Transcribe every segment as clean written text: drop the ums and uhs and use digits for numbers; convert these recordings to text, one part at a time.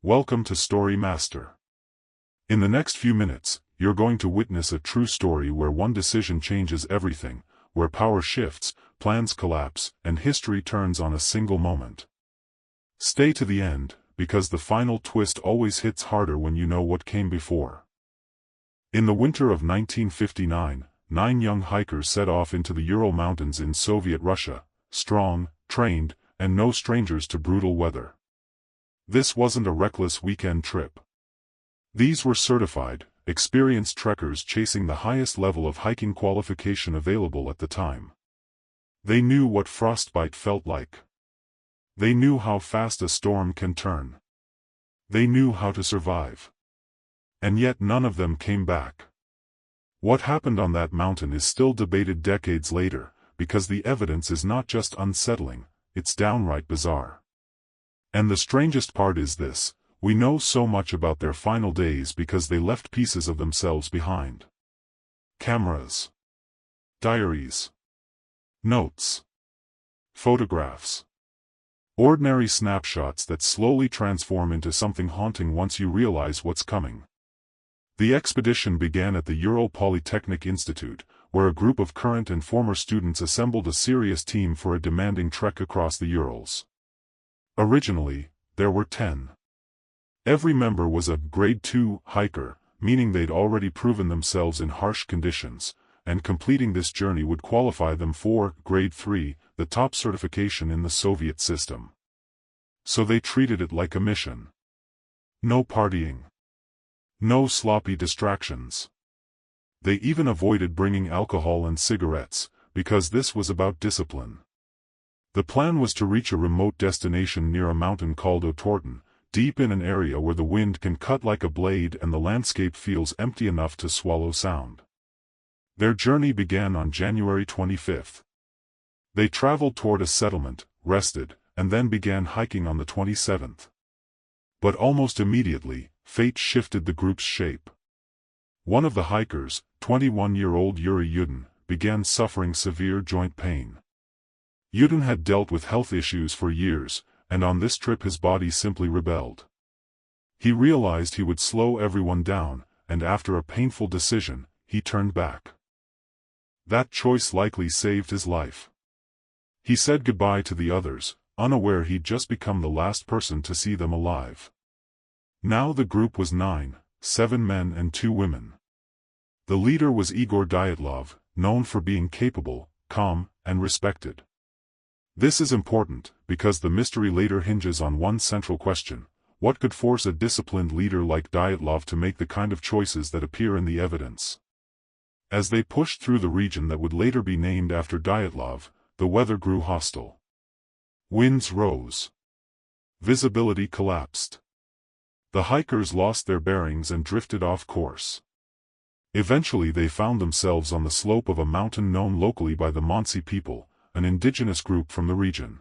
Welcome to Story Master. In the next few minutes, you're going to witness a true story where one decision changes everything, where power shifts, plans collapse, and history turns on a single moment. Stay to the end, because the final twist always hits harder when you know what came before. In the winter of 1959, 9 young hikers set off into the Ural Mountains in Soviet Russia, strong, trained, and no strangers to brutal weather. This wasn't a reckless weekend trip. These were certified, experienced trekkers chasing the highest level of hiking qualification available at the time. They knew what frostbite felt like. They knew how fast a storm can turn. They knew how to survive. And yet none of them came back. What happened on that mountain is still debated decades later, because the evidence is not just unsettling, it's downright bizarre. And the strangest part is this: we know so much about their final days because they left pieces of themselves behind. Cameras. Diaries. Notes. Photographs. Ordinary snapshots that slowly transform into something haunting once you realize what's coming. The expedition began at the Ural Polytechnic Institute, where a group of current and former students assembled a serious team for a demanding trek across the Urals. Originally, there were 10. Every member was a Grade 2 hiker, meaning they'd already proven themselves in harsh conditions, and completing this journey would qualify them for Grade 3, the top certification in the Soviet system. So they treated it like a mission. No partying. No sloppy distractions. They even avoided bringing alcohol and cigarettes, because this was about discipline. The plan was to reach a remote destination near a mountain called Otorten, deep in an area where the wind can cut like a blade and the landscape feels empty enough to swallow sound. Their journey began on January 25th. They traveled toward a settlement, rested, and then began hiking on the 27th. But almost immediately, fate shifted the group's shape. One of the hikers, 21-year-old Yuri Yudin, began suffering severe joint pain. Yudin had dealt with health issues for years, and on this trip his body simply rebelled. He realized he would slow everyone down, and after a painful decision, he turned back. That choice likely saved his life. He said goodbye to the others, unaware he'd just become the last person to see them alive. Now the group was 9, 7 men and 2 women. The leader was Igor Dyatlov, known for being capable, calm, and respected. This is important, because the mystery later hinges on one central question: what could force a disciplined leader like Dyatlov to make the kind of choices that appear in the evidence? As they pushed through the region that would later be named after Dyatlov, the weather grew hostile. Winds rose. Visibility collapsed. The hikers lost their bearings and drifted off course. Eventually they found themselves on the slope of a mountain known locally by the Mansi people, an indigenous group from the region.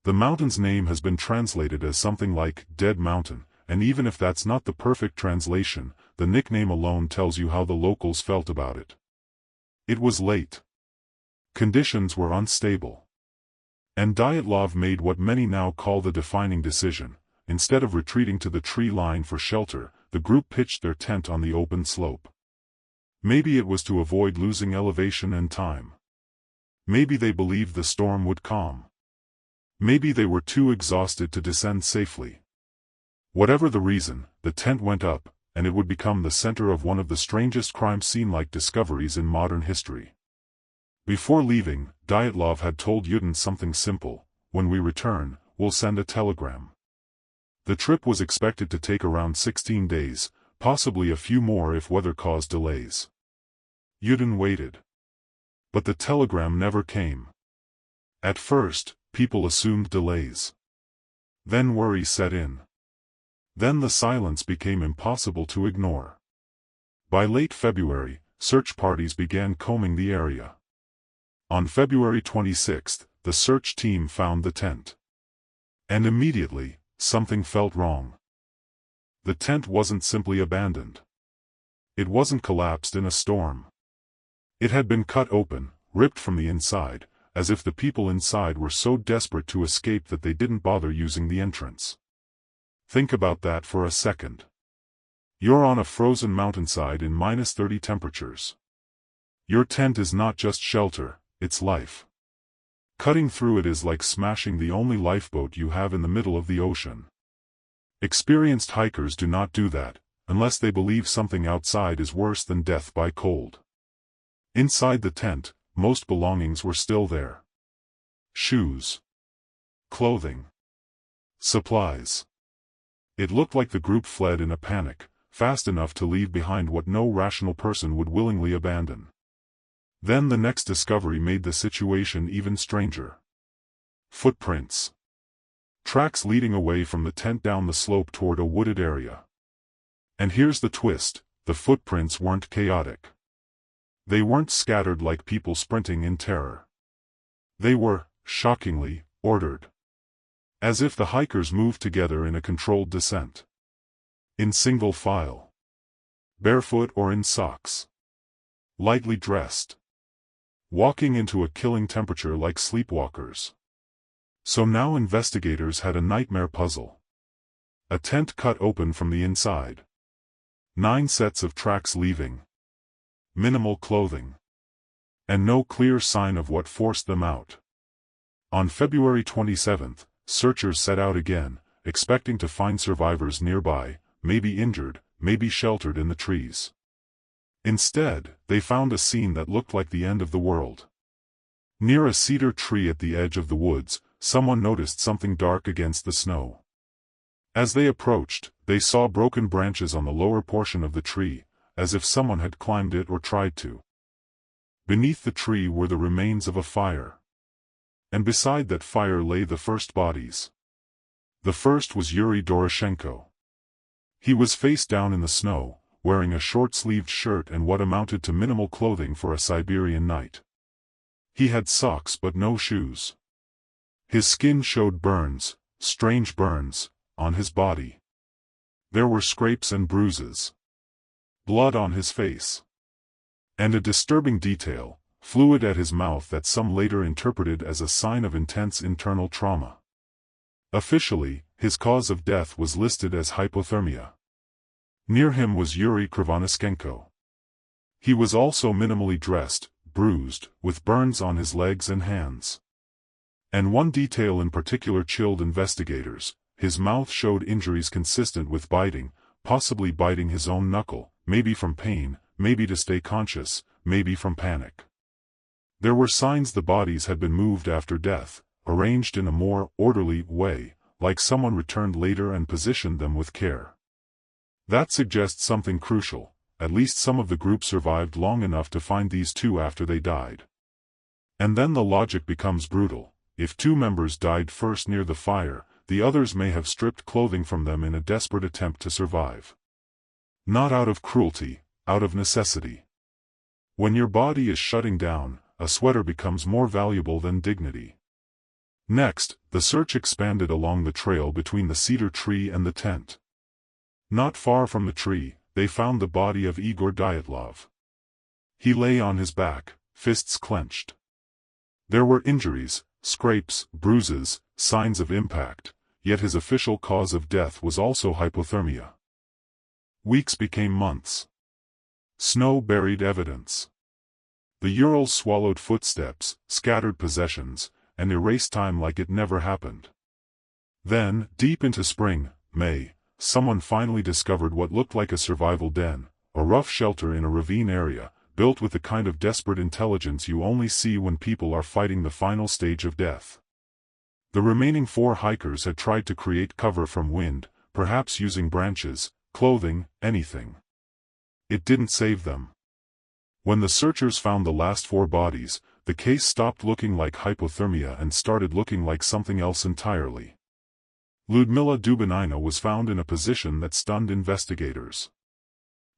The mountain's name has been translated as something like Dead Mountain, and even if that's not the perfect translation, the nickname alone tells you how the locals felt about it. It was late. Conditions were unstable. And Dyatlov made what many now call the defining decision. Instead of retreating to the tree line for shelter, the group pitched their tent on the open slope. Maybe it was to avoid losing elevation and time. Maybe they believed the storm would calm. Maybe they were too exhausted to descend safely. Whatever the reason, the tent went up, and it would become the center of one of the strangest crime scene-like discoveries in modern history. Before leaving, Dyatlov had told Yudin something simple: when we return, we'll send a telegram. The trip was expected to take around 16 days, possibly a few more if weather caused delays. Yudin waited. But the telegram never came. At first, people assumed delays. Then worry set in. Then the silence became impossible to ignore. By late February, search parties began combing the area. On February 26th, the search team found the tent. And immediately, something felt wrong. The tent wasn't simply abandoned. It wasn't collapsed in a storm. It had been cut open, ripped from the inside, as if the people inside were so desperate to escape that they didn't bother using the entrance. Think about that for a second. You're on a frozen mountainside in -30 temperatures. Your tent is not just shelter, it's life. Cutting through it is like smashing the only lifeboat you have in the middle of the ocean. Experienced hikers do not do that, unless they believe something outside is worse than death by cold. Inside the tent, most belongings were still there. Shoes. Clothing. Supplies. It looked like the group fled in a panic, fast enough to leave behind what no rational person would willingly abandon. Then the next discovery made the situation even stranger. Footprints. Tracks leading away from the tent down the slope toward a wooded area. And here's the twist, the footprints weren't chaotic. They weren't scattered like people sprinting in terror. They were, shockingly, ordered. As if the hikers moved together in a controlled descent. In single file. Barefoot or in socks. Lightly dressed. Walking into a killing temperature like sleepwalkers. So now investigators had a nightmare puzzle. A tent cut open from the inside. 9 sets of tracks leaving. Minimal clothing. And no clear sign of what forced them out. On February 27th, searchers set out again, expecting to find survivors nearby, maybe injured, maybe sheltered in the trees. Instead, they found a scene that looked like the end of the world. Near a cedar tree at the edge of the woods, someone noticed something dark against the snow. As they approached, they saw broken branches on the lower portion of the tree, as if someone had climbed it or tried to. Beneath the tree were the remains of a fire. And beside that fire lay the first bodies. The first was Yuri Doroshenko. He was face down in the snow, wearing a short-sleeved shirt and what amounted to minimal clothing for a Siberian night. He had socks but no shoes. His skin showed burns, strange burns, on his body. There were scrapes and bruises. Blood on his face. And a disturbing detail, fluid at his mouth that some later interpreted as a sign of intense internal trauma. Officially, his cause of death was listed as hypothermia. Near him was Yuri Krivonischenko. He was also minimally dressed, bruised, with burns on his legs and hands. And one detail in particular chilled investigators: his mouth showed injuries consistent with biting, possibly biting his own knuckle, maybe from pain, maybe to stay conscious, maybe from panic. There were signs the bodies had been moved after death, arranged in a more orderly way, like someone returned later and positioned them with care. That suggests something crucial: at least some of the group survived long enough to find these two after they died. And then the logic becomes brutal: if 2 members died first near the fire, the others may have stripped clothing from them in a desperate attempt to survive. Not out of cruelty, out of necessity. When your body is shutting down, a sweater becomes more valuable than dignity. Next, the search expanded along the trail between the cedar tree and the tent. Not far from the tree, they found the body of Igor Dyatlov. He lay on his back, fists clenched. There were injuries, scrapes, bruises, signs of impact, yet his official cause of death was also hypothermia. Weeks became months. Snow buried evidence. The Urals swallowed footsteps, scattered possessions, and erased time like it never happened. Then, deep into spring, May, someone finally discovered what looked like a survival den, a rough shelter in a ravine area, built with the kind of desperate intelligence you only see when people are fighting the final stage of death. The remaining 4 hikers had tried to create cover from wind, perhaps using branches, clothing, anything. It didn't save them. When the searchers found the last 4 bodies, the case stopped looking like hypothermia and started looking like something else entirely. Ludmila Dubinina was found in a position that stunned investigators.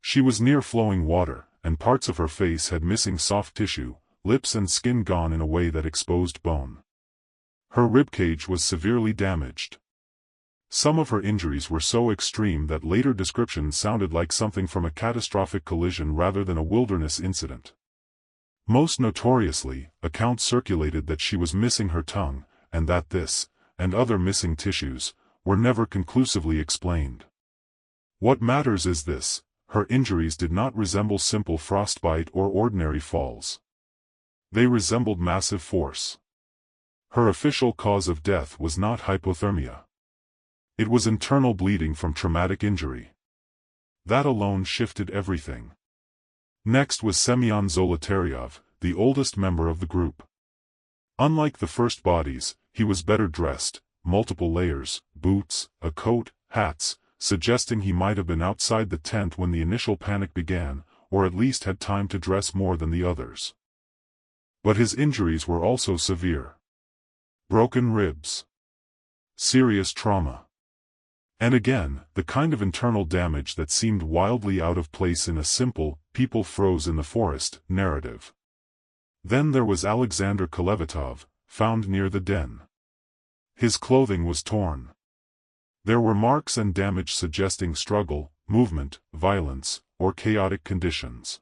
She was near flowing water, and parts of her face had missing soft tissue, lips and skin gone in a way that exposed bone. Her ribcage was severely damaged. Some of her injuries were so extreme that later descriptions sounded like something from a catastrophic collision rather than a wilderness incident. Most notoriously, accounts circulated that she was missing her tongue, and that this, and other missing tissues, were never conclusively explained. What matters is this: her injuries did not resemble simple frostbite or ordinary falls. They resembled massive force. Her official cause of death was not hypothermia. It was internal bleeding from traumatic injury. That alone shifted everything. Next was Semyon Zolotaryov, the oldest member of the group. Unlike the first bodies, he was better dressed, multiple layers, boots, a coat, hats, suggesting he might have been outside the tent when the initial panic began, or at least had time to dress more than the others. But his injuries were also severe. Broken ribs. Serious trauma. And again, the kind of internal damage that seemed wildly out of place in a simple, people froze in the forest, narrative. Then there was Alexander Kolevatov, found near the den. His clothing was torn. There were marks and damage suggesting struggle, movement, violence, or chaotic conditions.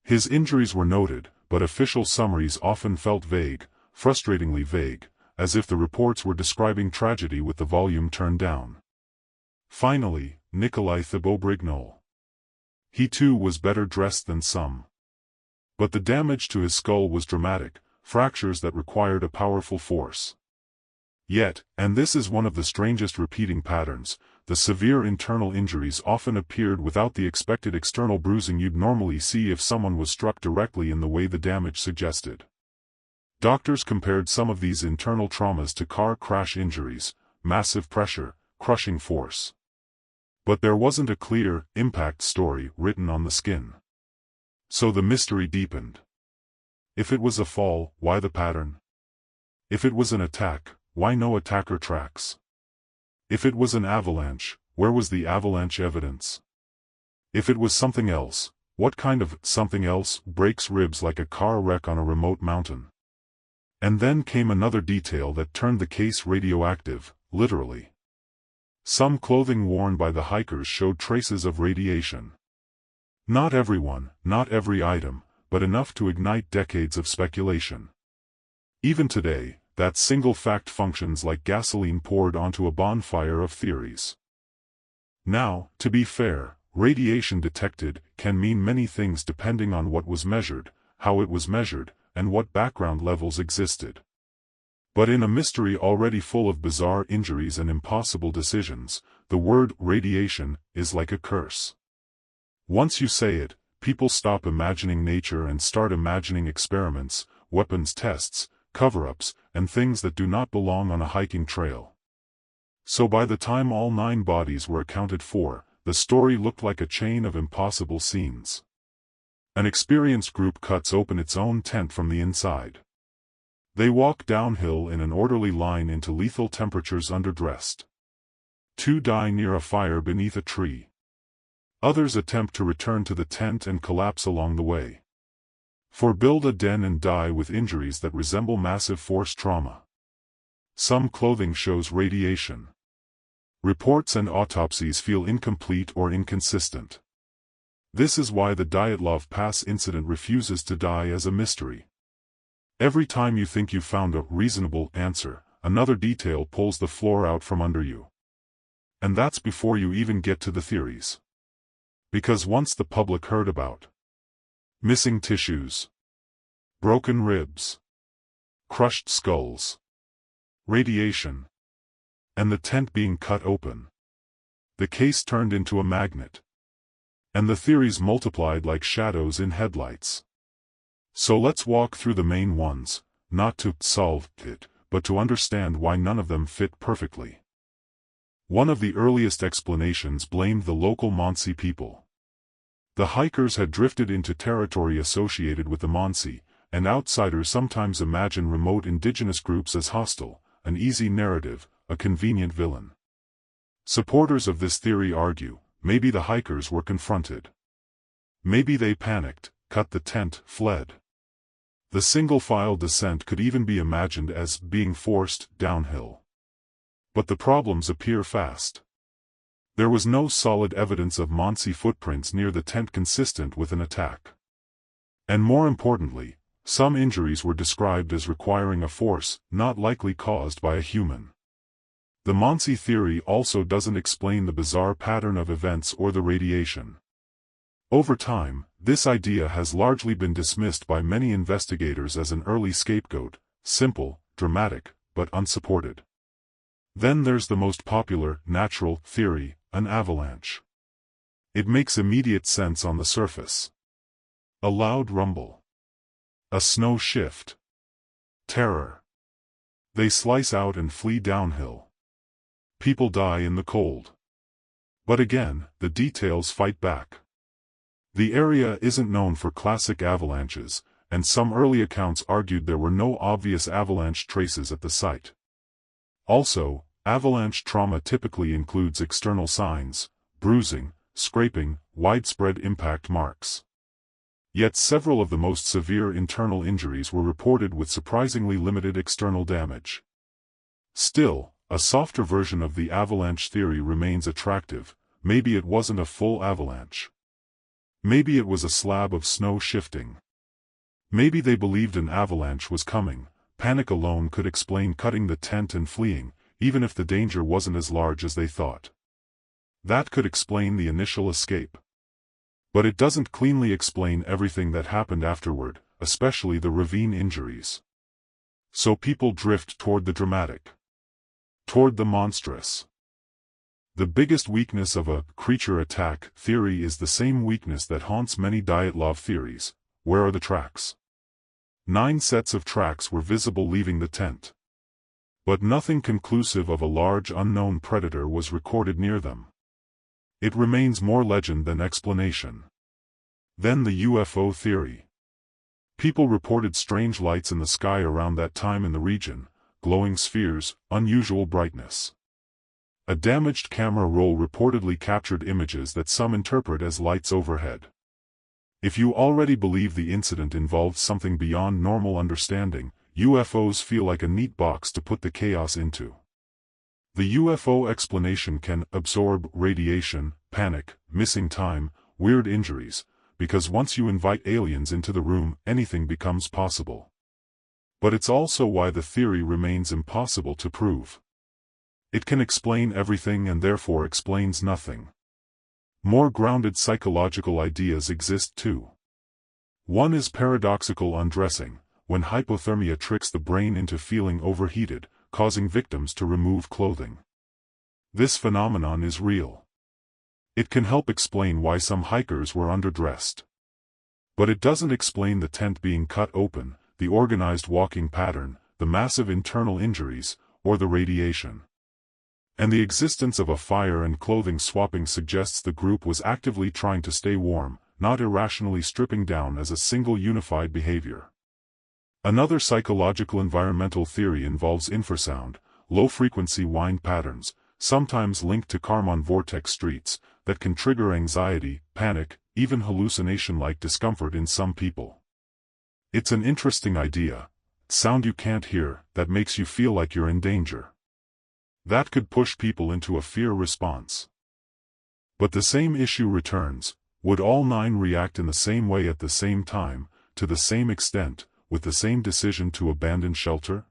His injuries were noted, but official summaries often felt vague, frustratingly vague, as if the reports were describing tragedy with the volume turned down. Finally, Nikolai Thibault-Brignol. He too was better dressed than some. But the damage to his skull was dramatic, fractures that required a powerful force. Yet, and this is one of the strangest repeating patterns, the severe internal injuries often appeared without the expected external bruising you'd normally see if someone was struck directly in the way the damage suggested. Doctors compared some of these internal traumas to car crash injuries: massive pressure, crushing force. But there wasn't a clear, impact story written on the skin. So the mystery deepened. If it was a fall, why the pattern? If it was an attack, why no attacker tracks? If it was an avalanche, where was the avalanche evidence? If it was something else, what kind of something else breaks ribs like a car wreck on a remote mountain? And then came another detail that turned the case radioactive, literally. Some clothing worn by the hikers showed traces of radiation. Not everyone, not every item, but enough to ignite decades of speculation. Even today, that single fact functions like gasoline poured onto a bonfire of theories. Now, to be fair, radiation detected can mean many things depending on what was measured, how it was measured, and what background levels existed. But in a mystery already full of bizarre injuries and impossible decisions, the word radiation is like a curse. Once you say it, people stop imagining nature and start imagining experiments, weapons tests, cover-ups, and things that do not belong on a hiking trail. So by the time all 9 bodies were accounted for, the story looked like a chain of impossible scenes. An experienced group cuts open its own tent from the inside. They walk downhill in an orderly line into lethal temperatures underdressed. 2 die near a fire beneath a tree. Others attempt to return to the tent and collapse along the way. For build a den and die with injuries that resemble massive force trauma. Some clothing shows radiation. Reports and autopsies feel incomplete or inconsistent. This is why the Dyatlov Pass incident refuses to die as a mystery. Every time you think you've found a reasonable answer, another detail pulls the floor out from under you. And that's before you even get to the theories. Because once the public heard about missing tissues, broken ribs, crushed skulls, radiation, and the tent being cut open, the case turned into a magnet. And the theories multiplied like shadows in headlights. So let's walk through the main ones, not to solve it, but to understand why none of them fit perfectly. One of the earliest explanations blamed the local Mansi people. The hikers had drifted into territory associated with the Mansi, and outsiders sometimes imagine remote indigenous groups as hostile, an easy narrative, a convenient villain. Supporters of this theory argue, maybe the hikers were confronted. Maybe they panicked, cut the tent, fled. The single-file descent could even be imagined as being forced downhill. But the problems appear fast. There was no solid evidence of Mansi footprints near the tent consistent with an attack. And more importantly, some injuries were described as requiring a force not likely caused by a human. The Monsi theory also doesn't explain the bizarre pattern of events or the radiation. Over time, this idea has largely been dismissed by many investigators as an early scapegoat, simple, dramatic, but unsupported. Then there's the most popular, natural, theory, an avalanche. It makes immediate sense on the surface. A loud rumble. A snow shift. Terror. They slice out and flee downhill. People die in the cold. But again, the details fight back. The area isn't known for classic avalanches, and some early accounts argued there were no obvious avalanche traces at the site. Also, avalanche trauma typically includes external signs, bruising, scraping, widespread impact marks. Yet several of the most severe internal injuries were reported with surprisingly limited external damage. Still, a softer version of the avalanche theory remains attractive. Maybe it wasn't a full avalanche. Maybe it was a slab of snow shifting. Maybe they believed an avalanche was coming. Panic alone could explain cutting the tent and fleeing, even if the danger wasn't as large as they thought. That could explain the initial escape. But it doesn't cleanly explain everything that happened afterward, especially the ravine injuries. So people drift toward the dramatic. Toward the monstrous. The biggest weakness of a creature attack theory is the same weakness that haunts many Dyatlov theories. Where are the tracks? 9 sets of tracks were visible leaving the tent. But nothing conclusive of a large unknown predator was recorded near them. It remains more legend than explanation. Then the UFO theory. People reported strange lights in the sky around that time in the region, glowing spheres, unusual brightness. A damaged camera roll reportedly captured images that some interpret as lights overhead. If you already believe the incident involved something beyond normal understanding, UFOs feel like a neat box to put the chaos into. The UFO explanation can absorb radiation, panic, missing time, weird injuries, because once you invite aliens into the room, anything becomes possible. But it's also why the theory remains impossible to prove. It can explain everything and therefore explains nothing. More grounded psychological ideas exist too. One is paradoxical undressing, when hypothermia tricks the brain into feeling overheated, causing victims to remove clothing. This phenomenon is real. It can help explain why some hikers were underdressed. But it doesn't explain the tent being cut open, the organized walking pattern, the massive internal injuries, or the radiation. And the existence of a fire and clothing swapping suggests the group was actively trying to stay warm, not irrationally stripping down as a single unified behavior. Another psychological environmental theory involves infrasound, low-frequency wind patterns, sometimes linked to Kármán vortex streets, that can trigger anxiety, panic, even hallucination-like discomfort in some people. It's an interesting idea. Sound you can't hear, that makes you feel like you're in danger. That could push people into a fear response. But the same issue returns. Would all 9 react in the same way at the same time, to the same extent, with the same decision to abandon shelter?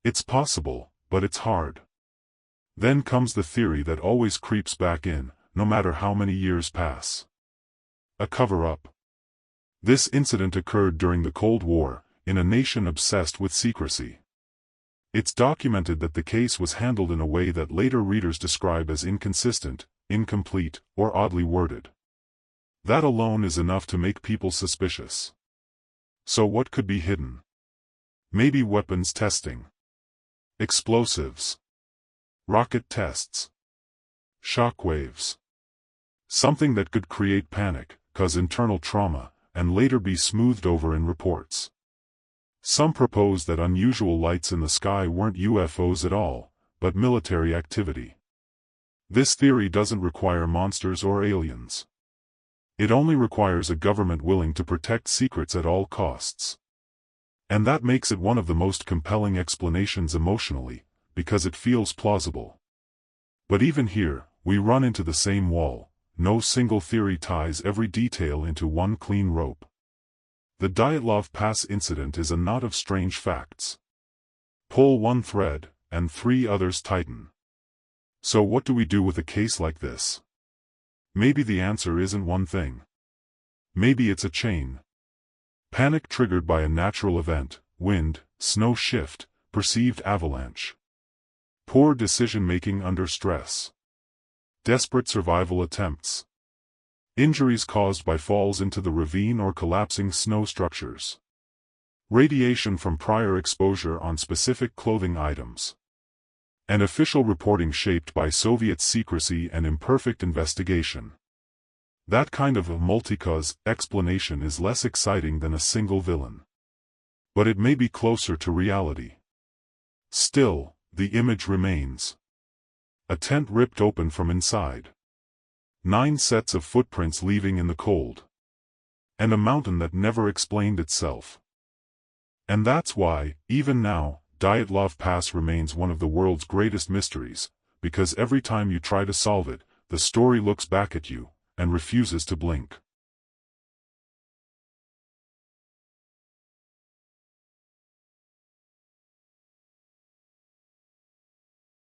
It's possible, but it's hard. Then comes the theory that always creeps back in, no matter how many years pass. A cover-up. This incident occurred during the Cold War, in a nation obsessed with secrecy. It's documented that the case was handled in a way that later readers describe as inconsistent, incomplete, or oddly worded. That alone is enough to make people suspicious. So what could be hidden? Maybe weapons testing. Explosives. Rocket tests. Shockwaves. Something that could create panic, cause internal trauma, and later be smoothed over in reports. Some propose that unusual lights in the sky weren't UFOs at all, but military activity. This theory doesn't require monsters or aliens. It only requires a government willing to protect secrets at all costs. And that makes it one of the most compelling explanations emotionally, because it feels plausible. But even here, we run into the same wall. No single theory ties every detail into one clean rope. The Dyatlov Pass incident is a knot of strange facts. Pull one thread, and 3 others tighten. So what do we do with a case like this? Maybe the answer isn't one thing. Maybe it's a chain. Panic triggered by a natural event, wind, snow shift, perceived avalanche. Poor decision-making under stress. Desperate survival attempts. Injuries caused by falls into the ravine or collapsing snow structures. Radiation from prior exposure on specific clothing items. And official reporting shaped by Soviet secrecy and imperfect investigation. That kind of a multi-cause explanation is less exciting than a single villain. But it may be closer to reality. Still, the image remains. A tent ripped open from inside. 9 sets of footprints leaving in the cold. And a mountain that never explained itself. And that's why, even now, Dyatlov Pass remains one of the world's greatest mysteries, because every time you try to solve it, the story looks back at you, and refuses to blink.